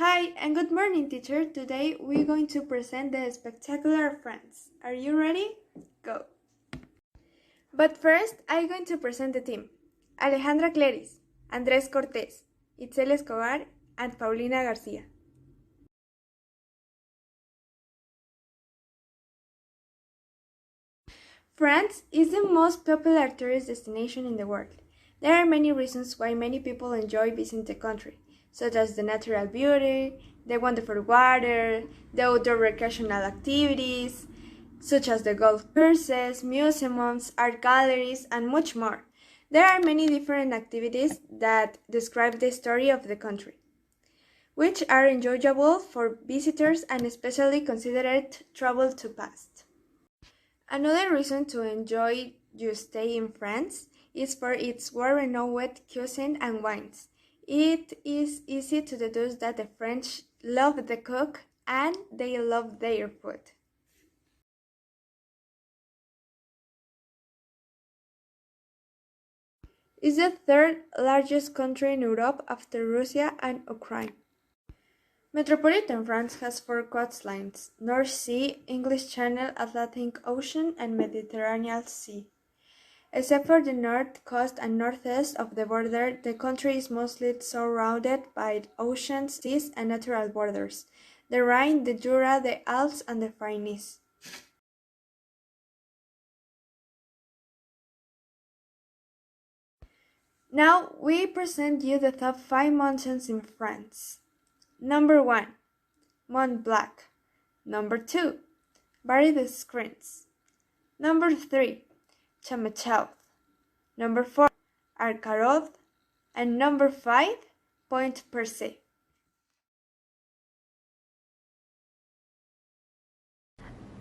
Hi and good morning, teacher. Today we're going to present the spectacular France. Are you ready? Go! But first, I'm going to present the team. Alejandra Cleris, Andrés Cortés, Itzel Escobar, and Paulina Garcia. France is the most popular tourist destination in the world. There are many reasons why many people enjoy visiting the country, such as the natural beauty, the wonderful water, the outdoor recreational activities, such as the golf courses, museums, art galleries, and much more. There are many different activities that describe the story of the country, which are enjoyable for visitors and especially considered travel to past. Another reason to enjoy your stay in France is for its well-renowned cuisine and wines. It is easy to deduce that the French love the cook and they love their food. It's the third largest country in Europe after Russia and Ukraine. Metropolitan France has four coastlines: North Sea, English Channel, Atlantic Ocean, and Mediterranean Sea. Except for the north coast and northeast of the border, the country is mostly surrounded by oceans, seas, and natural borders: the Rhine, the Jura, the Alps, and the Pyrenees. Now we present you the top 5 mountains in France. Number 1. Mont Blanc. Number 2. Barry the Screens. Number 3. Chamechaude. Number 4. Arcarod. And number 5. Point Percé.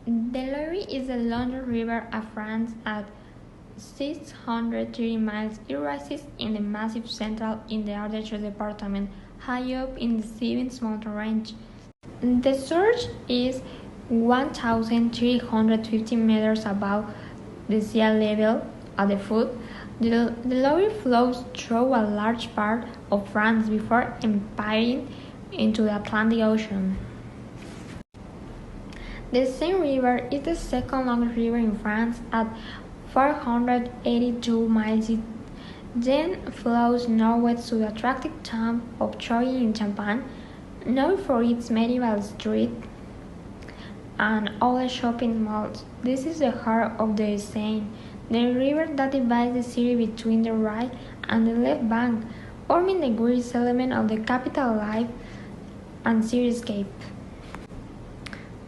The Loire is the longest river of France at 630 miles. It rises in the massive central in the Ardèche department, high up in the Cévennes mountain range. The source is 1,350 meters above the sea level. At the foot, the Loire flows through a large part of France before emptying into the Atlantic Ocean. The Seine River is the second longest river in France at 482 miles. It then flows northwest to the attractive town of Troyes in Champagne, known for its medieval street and all the shopping malls. This is the heart of the Seine, the river that divides the city between the right and the left bank, forming the greatest element of the capital life and cityscape.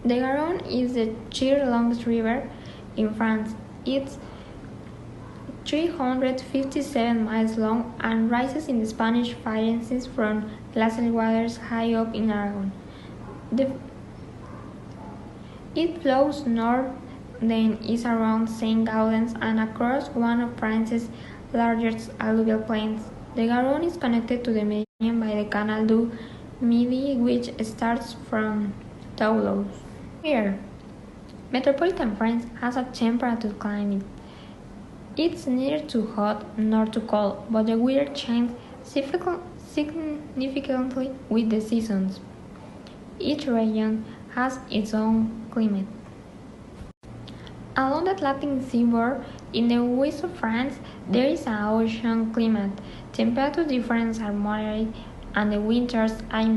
The Garonne is the third longest river in France. It's 357 miles long and rises in the Spanish Pyrenees from glacial waters high up in Aragon. It flows north, then is around St. Gaudens and across one of France's largest alluvial plains. The Garonne is connected to the Mediterranean by the Canal du Midi, which starts from Toulouse. Here, metropolitan France has a temperate climate. It's neither too hot nor too cold, but the weather changes significantly with the seasons. Each region has its own climate. Along the Atlantic seaboard, in the west of France, there is an ocean climate. Temperature differences are moderate, and the winters are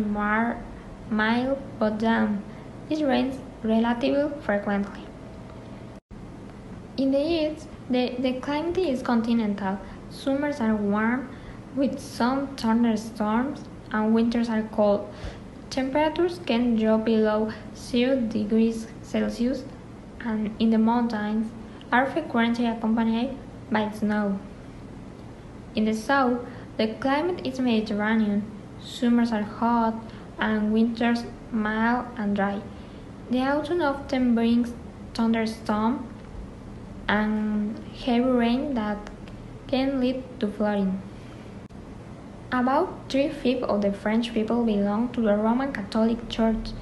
mild but damp. It rains relatively frequently. In the east, the climate is continental. Summers are warm, with some thunderstorms, and winters are cold. Temperatures can drop below 0 degrees Celsius, and in the mountains are frequently accompanied by snow. In the south, the climate is Mediterranean. Summers are hot, and winters mild and dry. The autumn often brings thunderstorms and heavy rain that can lead to flooding. About 3/5 of the French people belong to the Roman Catholic Church.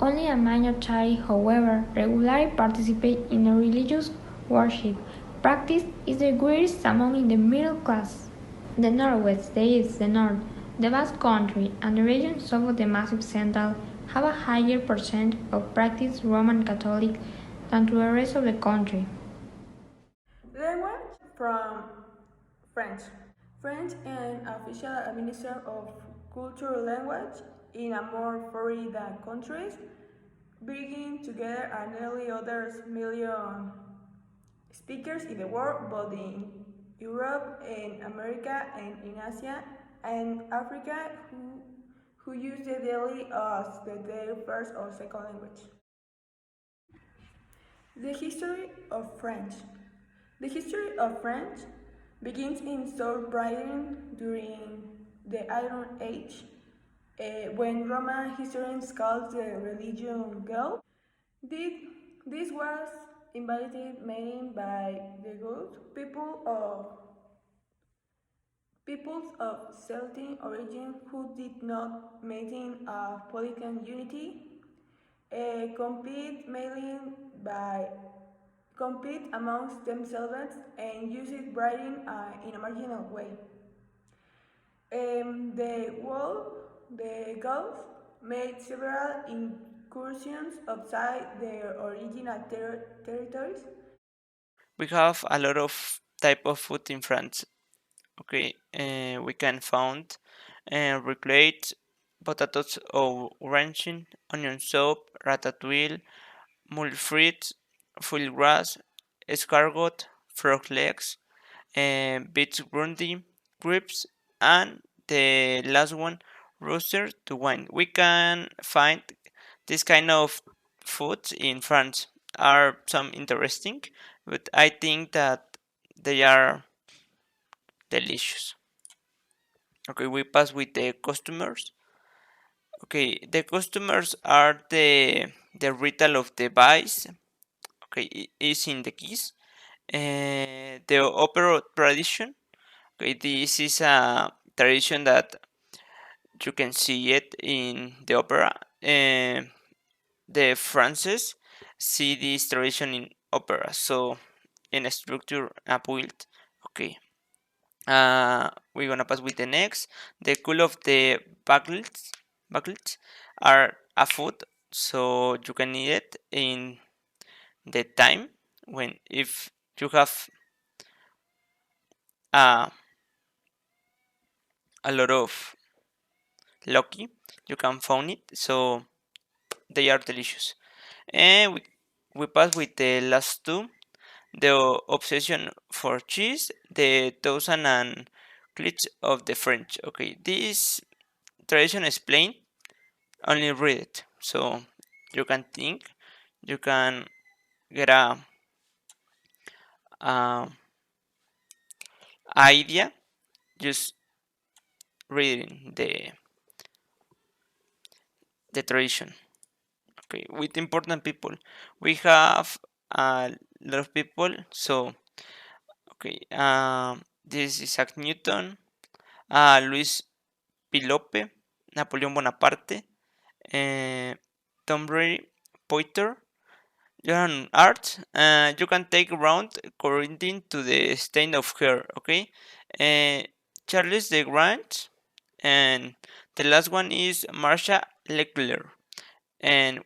Only a minority, however, regularly participate in a religious worship. Practice is the greatest among in the middle class. The northwest, the east, the north, The Basque Country and the region south of the Massive Central have a higher percent of practiced Roman Catholic than to the rest of the country. Language from French. French an official administrator of cultural language in a more foreign than countries, bringing together a nearly others million speakers in the world, both in Europe and America and in Asia and Africa, who use the daily as their first or second language. The history of French. The history of French begins in South Britain during the Iron Age, when Roman historians called the religion Gaul. This, this was invited mainly by the good peoples of Celtic origin who did not maintain a political unity, compete mainly by compete amongst themselves and use it writing in a marginal way. The Gauls made several incursions outside their original territories. We have a lot of type of food in France. Okay, we can find recreate potatoes or ranching, onion soup, ratatouille, mule frites, full grass, escargot, frog legs, beets grundy, grapes, and the last one, rooster to wine. We can find this kind of foods in France are some interesting, but I think that they are delicious. Okay, we pass with the customers. Okay, the customers are the retail of the vice. Okay, is in the keys. The opera tradition. Okay, this is a tradition that you can see it in the opera. The Frances see this tradition in opera, so in a structure a build. Okay. We're gonna pass with the next. The cool of the baglets are a food, so you can eat it in the time when if you have uh, a lot of lucky, you can find it. So they are delicious. And we pass with the last two. The obsession for cheese, the thousand and cliches of the French. Okay, this tradition is plain, only read it. So you can think, you can get a idea just reading the tradition. Okay, with important people, we have a lot of people. So okay, this is Isaac Newton, Luis Pilope, Napoleon Bonaparte, uh, Tom Brady, Poiter, Johan Art. You can take around according to the stain of hair. Okay, uh, Charles the Grand, and the last one is Marsha Leclerc. And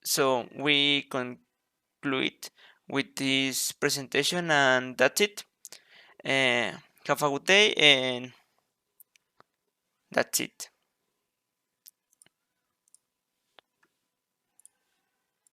so we conclude with this presentation, and that's it. Have a good day, and that's it.